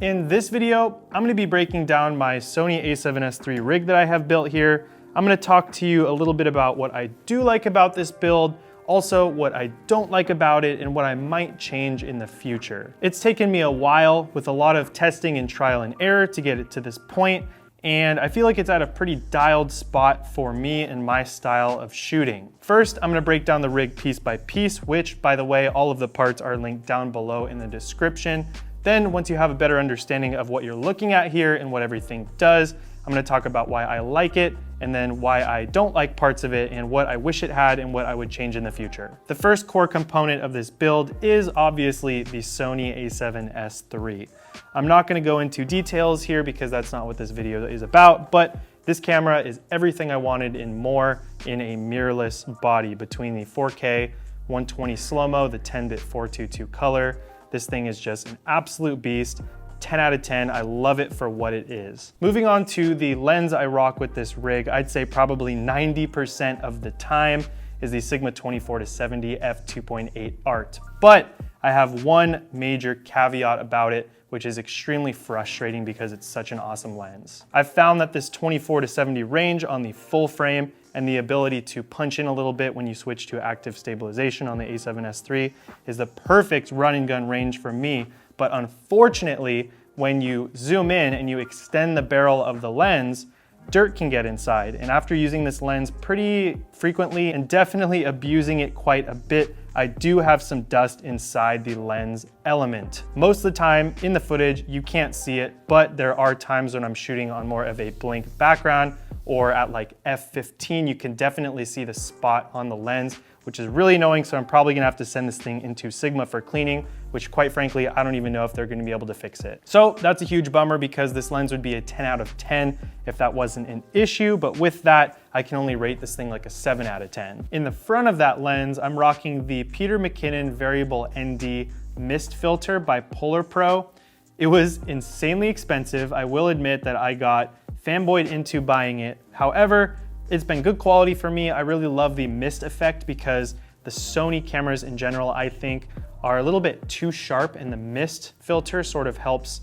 In this video, I'm going to be breaking down my Sony A7S III rig that I have built here. I'm going to talk to you a little bit about what I do like about this build, also what I don't like about it, and what I might change in the future. It's taken me a while with a lot of testing and trial and error to get it to this point, and I feel like it's at a pretty dialed spot for me and my style of shooting. First, I'm going to break down the rig piece by piece, which, by the way, all of the parts are linked down below in the description. Then, once you have a better understanding of what you're looking at here and what everything does, I'm going to talk about why I like it, and then why I don't like parts of it, and what I wish it had and what I would change in the future. The first core component of this build is obviously the Sony A7S III. I'm not going to go into details here because that's not what this video is about, but this camera is everything I wanted and more in a mirrorless body between the 4K 120 slow-mo, the 10-bit 422 color. This thing is just an absolute beast. 10 out of 10, I love it for what it is. Moving on to the lens I rock with this rig, I'd say probably 90% of the time is the Sigma 24-70 f2.8 Art. But I have one major caveat about it, which is extremely frustrating because it's such an awesome lens. I've found that this 24-70 range on the full frame and the ability to punch in a little bit when you switch to active stabilization on the A7S III is the perfect run and gun range for me. But unfortunately, when you zoom in and you extend the barrel of the lens, dirt can get inside. And after using this lens pretty frequently and definitely abusing it quite a bit, I do have some dust inside the lens element. Most of the time in the footage, you can't see it, but there are times when I'm shooting on more of a blank background or at like f15, you can definitely see the spot on the lens, which is really annoying. So I'm probably gonna have to send this thing into Sigma for cleaning, which quite frankly, I don't even know if they're gonna be able to fix it. So that's a huge bummer because this lens would be a 10 out of 10 if that wasn't an issue. But with that, I can only rate this thing like a 7 out of 10. In the front of that lens, I'm rocking the Peter McKinnon Variable ND Mist Filter by Polar Pro. It was insanely expensive. I will admit that I got fanboyed into buying it. However, it's been good quality for me. I really love the mist effect because the Sony cameras in general, I think, are a little bit too sharp, and the mist filter sort of helps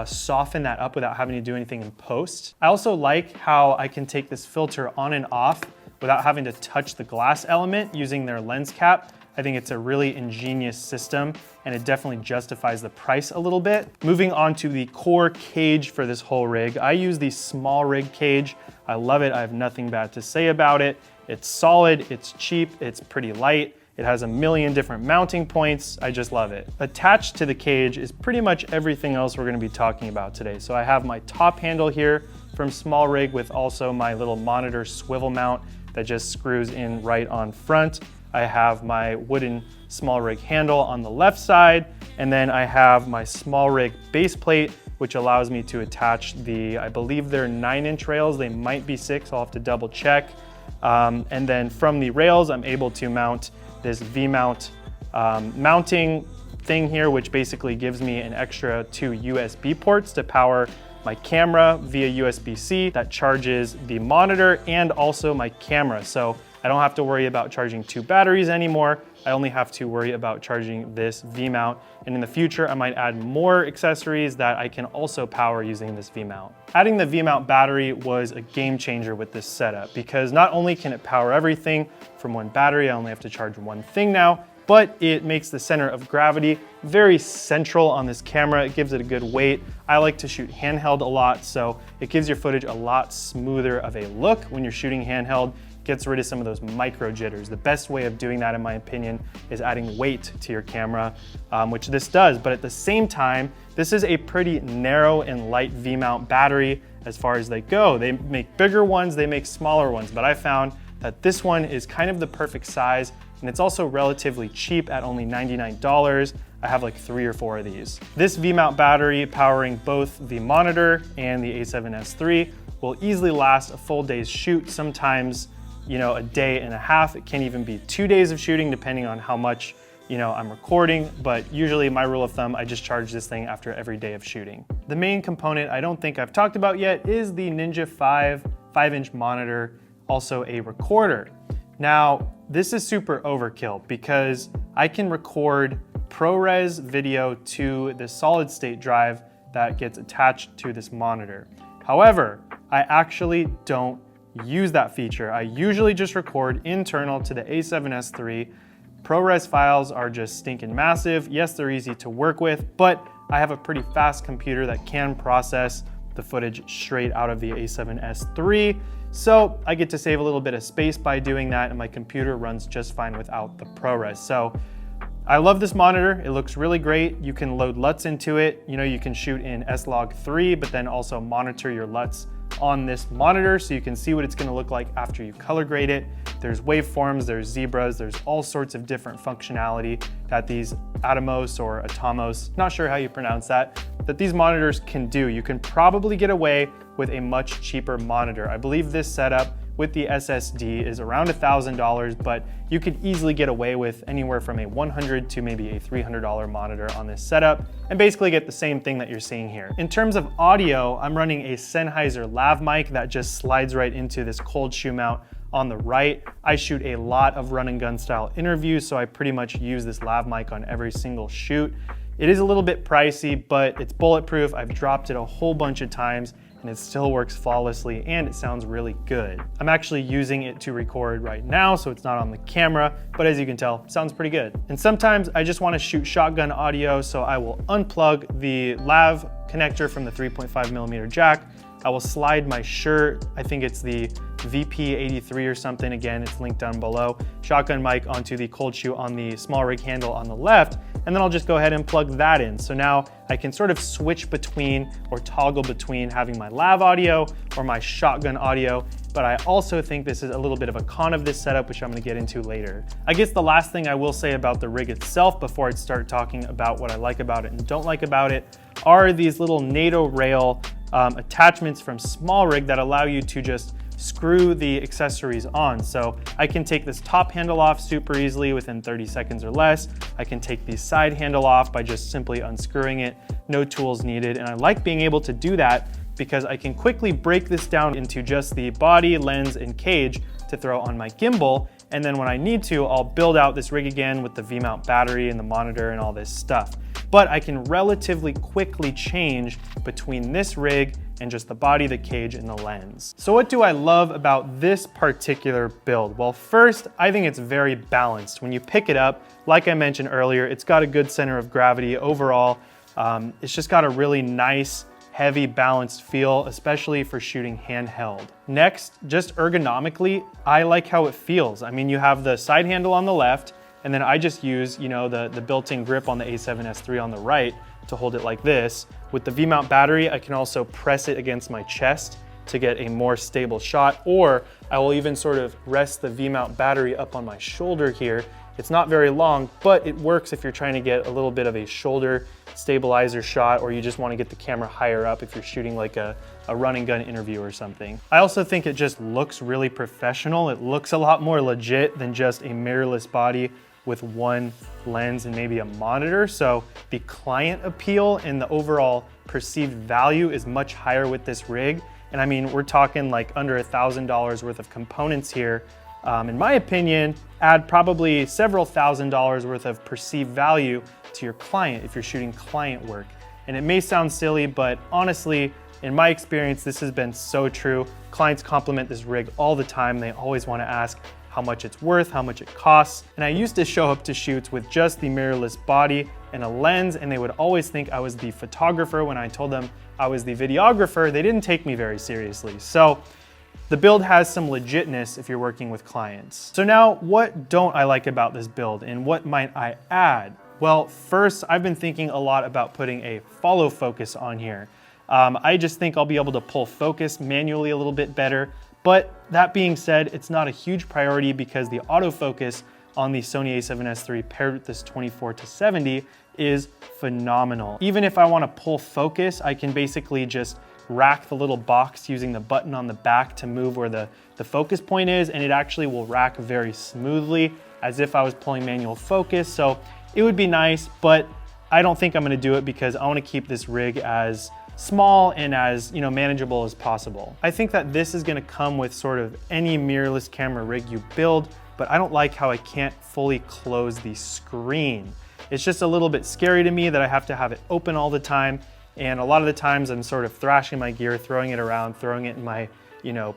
soften that up without having to do anything in post. I also like how I can take this filter on and off without having to touch the glass element using their lens cap. I think it's a really ingenious system, and it definitely justifies the price a little bit. Moving on to the core cage for this whole rig, I use the small rig cage. I love it. I have nothing bad to say about it. It's solid, it's cheap, it's pretty light. It has a million different mounting points. I just love it. Attached to the cage is pretty much everything else we're gonna be talking about today. So I have my top handle here from Small Rig with also my little monitor swivel mount that just screws in right on front. I have my wooden Small Rig handle on the left side, and then I have my Small Rig base plate, which allows me to attach the, I believe they're 9-inch rails. They might be 6, I'll have to double check. And then from the rails, I'm able to mount this V-mount mounting thing here, which basically gives me an extra 2 USB ports to power my camera via USB-C that charges the monitor and also my camera. So I don't have to worry about charging 2 batteries anymore. I only have to worry about charging this V-mount. And in the future, I might add more accessories that I can also power using this V-mount. Adding the V-mount battery was a game changer with this setup because not only can it power everything from one battery, I only have to charge one thing now, but it makes the center of gravity very central on this camera. It gives it a good weight. I like to shoot handheld a lot, so it gives your footage a lot smoother of a look when you're shooting handheld. Gets rid of some of those micro jitters. The best way of doing that, in my opinion, is adding weight to your camera, which this does. But at the same time, this is a pretty narrow and light V-mount battery as far as they go. They make bigger ones, they make smaller ones, but I found that this one is kind of the perfect size, and it's also relatively cheap at only $99. I have like 3 or 4 of these. This V-mount battery powering both the monitor and the A7S III will easily last a full day's shoot, sometimes a day and a half. It can even be 2 days of shooting depending on how much I'm recording, but usually my rule of thumb, I just charge this thing after every day of shooting. The main component I don't think I've talked about yet is the Ninja 5.5-inch monitor, also a recorder. Now, this is super overkill because I can record ProRes video to the solid state drive that gets attached to this monitor. However, I actually don't use that feature. I usually just record internal to the A7S III. ProRes files are just stinking massive. Yes, they're easy to work with, but I have a pretty fast computer that can process the footage straight out of the A7S III. So I get to save a little bit of space by doing that, and my computer runs just fine without the ProRes. So I love this monitor. It looks really great. You can load LUTs into it. You know, you can shoot in S-Log3, but then also monitor your LUTs on this monitor so you can see what it's going to look like after you color grade it. There's waveforms, there's zebras, there's all sorts of different functionality that these Atomos or Atomos, not sure how you pronounce that these monitors can do. You can probably get away with a much cheaper monitor. I believe this setup with the SSD is around $1,000, but you could easily get away with anywhere from a $100 to maybe a $300 monitor on this setup and basically get the same thing that you're seeing here. In terms of audio, I'm running a Sennheiser lav mic that just slides right into this cold shoe mount on the right. I shoot a lot of run and gun style interviews, so I pretty much use this lav mic on every single shoot. It is a little bit pricey, but it's bulletproof. I've dropped it a whole bunch of times and it still works flawlessly and it sounds really good. I'm actually using it to record right now, so it's not on the camera, but as you can tell, it sounds pretty good. And sometimes I just want to shoot shotgun audio, so I will unplug the lav connector from the 3.5mm jack. I will slide my Shure, I think it's the VP83 or something, again, it's linked down below, shotgun mic onto the cold shoe on the small rig handle on the left, and then I'll just go ahead and plug that in. So now I can sort of switch between or toggle between having my lav audio or my shotgun audio, but I also think this is a little bit of a con of this setup, which I'm gonna get into later. I guess the last thing I will say about the rig itself before I start talking about what I like about it and don't like about it are these little NATO rail attachments from Small Rig that allow you to just screw the accessories on. So I can take this top handle off super easily within 30 seconds or less. I can take the side handle off by just simply unscrewing it, no tools needed. And I like being able to do that because I can quickly break this down into just the body, lens, and cage to throw on my gimbal. And then when I need to, I'll build out this rig again with the V-mount battery and the monitor and all this stuff. But I can relatively quickly change between this rig and just the body, the cage, and the lens. So what do I love about this particular build? Well, first, I think it's very balanced. When you pick it up, like I mentioned earlier, it's got a good center of gravity overall. It's just got a really nice, heavy, balanced feel, especially for shooting handheld. Next, just ergonomically, I like how it feels. I mean, you have the side handle on the left, and then I just use, you know, the built-in grip on the A7S III on the right to hold it like this. With the V-mount battery, I can also press it against my chest to get a more stable shot, or I will even sort of rest the V-mount battery up on my shoulder here. It's not very long, but it works if you're trying to get a little bit of a shoulder stabilizer shot, or you just want to get the camera higher up if you're shooting like a run and gun interview or something. I also think it just looks really professional. It looks a lot more legit than just a mirrorless body with one lens and maybe a monitor. So the client appeal and the overall perceived value is much higher with this rig. And I mean, we're talking like under $1,000 worth of components here. In my opinion, add probably several $1,000s worth of perceived value to your client if you're shooting client work. And it may sound silly, but honestly, in my experience, this has been so true. Clients compliment this rig all the time. They always want to ask how much it's worth, how much it costs. And I used to show up to shoots with just the mirrorless body and a lens, and they would always think I was the photographer. When I told them I was the videographer, they didn't take me very seriously. So the build has some legitness if you're working with clients. So now, what don't I like about this build and what might I add? Well, first, I've been thinking a lot about putting a follow focus on here. I just think I'll be able to pull focus manually a little bit better. But that being said, it's not a huge priority because the autofocus on the Sony A7S III paired with this 24-70 is phenomenal. Even if I want to pull focus, I can basically just rack the little box using the button on the back to move where the focus point is, and it actually will rack very smoothly as if I was pulling manual focus. So it would be nice, but I don't think I'm going to do it because I want to keep this rig as small and as manageable as possible. I think that this is going to come with sort of any mirrorless camera rig you build, but I don't like how I can't fully close the screen. It's just a little bit scary to me that I have to have it open all the time. And a lot of the times I'm sort of thrashing my gear, throwing it around, throwing it in my,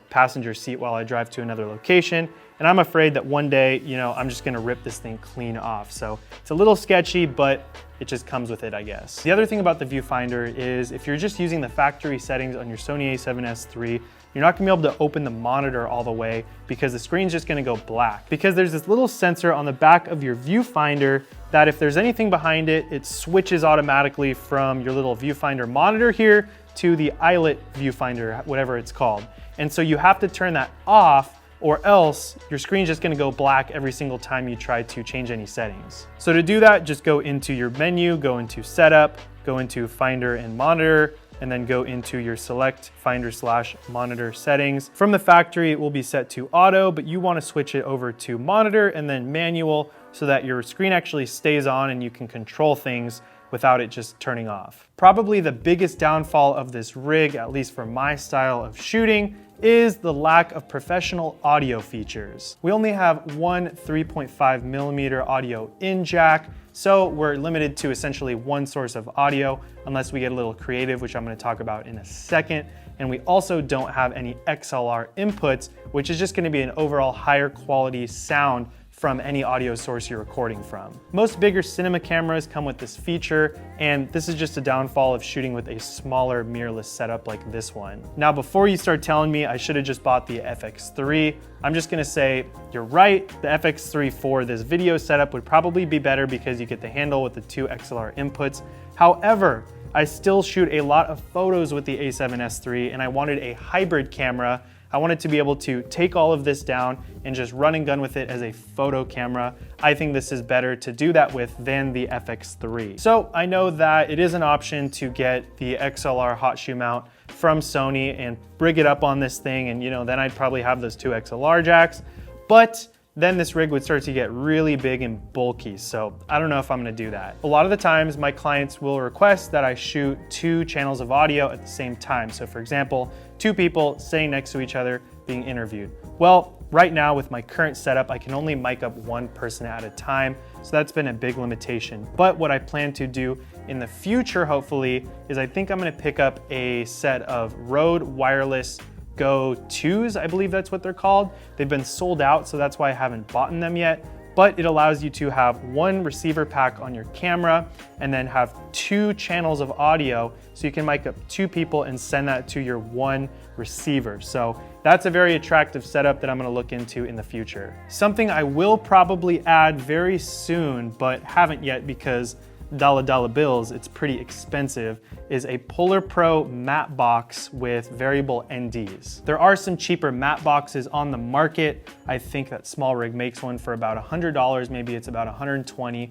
passenger seat while I drive to another location. And I'm afraid that one day, I'm just gonna rip this thing clean off. So it's a little sketchy, but it just comes with it, I guess. The other thing about the viewfinder is if you're just using the factory settings on your Sony A7S III, you're not gonna be able to open the monitor all the way because the screen's just gonna go black. Because there's this little sensor on the back of your viewfinder that if there's anything behind it, it switches automatically from your little viewfinder monitor here to the eyelet viewfinder, whatever it's called. And so you have to turn that off or else your screen's just gonna go black every single time you try to change any settings. So to do that, just go into your menu, go into setup, go into finder and monitor, and then go into your select finder/monitor settings. From the factory, it will be set to auto, but you wanna switch it over to monitor and then manual so that your screen actually stays on and you can control things without it just turning off. Probably the biggest downfall of this rig, at least for my style of shooting, is the lack of professional audio features. We only have one 3.5mm audio in jack, so we're limited to essentially one source of audio unless we get a little creative, which I'm gonna talk about in a second. And we also don't have any XLR inputs, which is just gonna be an overall higher quality sound from any audio source you're recording from. Most bigger cinema cameras come with this feature, and this is just a downfall of shooting with a smaller mirrorless setup like this one. Now, before you start telling me I should have just bought the FX3, I'm just gonna say, you're right, the FX3 for this video setup would probably be better because you get the handle with the 2 XLR inputs. However, I still shoot a lot of photos with the A7S III, and I wanted a hybrid camera. I wanted to be able to take all of this down and just run and gun with it as a photo camera. I think this is better to do that with than the FX3. So I know that it is an option to get the XLR hot shoe mount from Sony and rig it up on this thing, and then I'd probably have those 2 XLR jacks, but then this rig would start to get really big and bulky, so I don't know if I'm gonna do that. A lot of the times my clients will request that I shoot 2 channels of audio at the same time. So for example, 2 people sitting next to each other being interviewed. Well, right now with my current setup, I can only mic up 1 person at a time, so that's been a big limitation. But what I plan to do in the future, hopefully, is I think I'm gonna pick up a set of Rode wireless Go 2s, I believe that's what they're called. They've been sold out, so that's why I haven't bought them yet. But it allows you to have 1 receiver pack on your camera and then have 2 channels of audio, so you can mic up 2 people and send that to your 1 receiver. So that's a very attractive setup that I'm gonna look into in the future. Something I will probably add very soon, but haven't yet because dollar bills, it's pretty expensive, is a Polar Pro matte box with variable NDs. There are some cheaper matte boxes on the market. I think that Small Rig makes one for about $100, maybe it's about $120,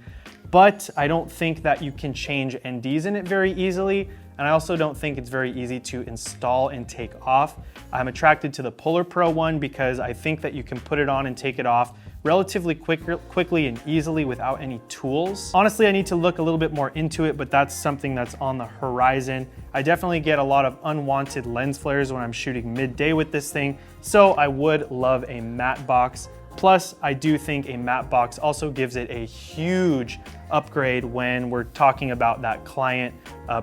but I don't think that you can change NDs in it very easily. And I also don't think it's very easy to install and take off. I'm attracted to the Polar Pro one because I think that you can put it on and take it off relatively quickly and easily without any tools. Honestly, I need to look a little bit more into it, but that's something that's on the horizon. I definitely get a lot of unwanted lens flares when I'm shooting midday with this thing, so I would love a matte box. Plus, I do think a matte box also gives it a huge upgrade when we're talking about that client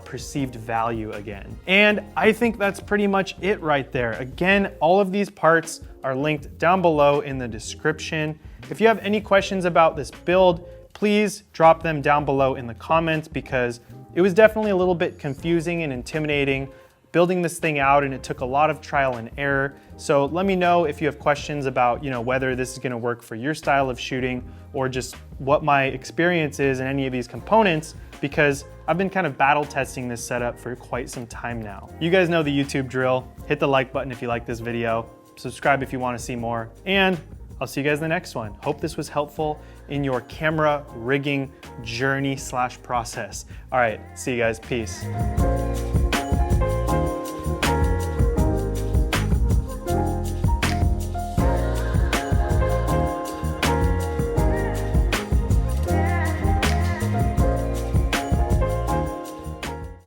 perceived value again. And I think that's pretty much it right there. Again, all of these parts are linked down below in the description. If you have any questions about this build, please drop them down below in the comments because it was definitely a little bit confusing and intimidating building this thing out, and it took a lot of trial and error. So let me know if you have questions about, whether this is gonna work for your style of shooting or just what my experience is in any of these components, because I've been kind of battle testing this setup for quite some time now. You guys know the YouTube drill. Hit the like button if you like this video, subscribe if you wanna see more, and I'll see you guys in the next one. Hope this was helpful in your camera rigging journey / process. All right, see you guys, peace.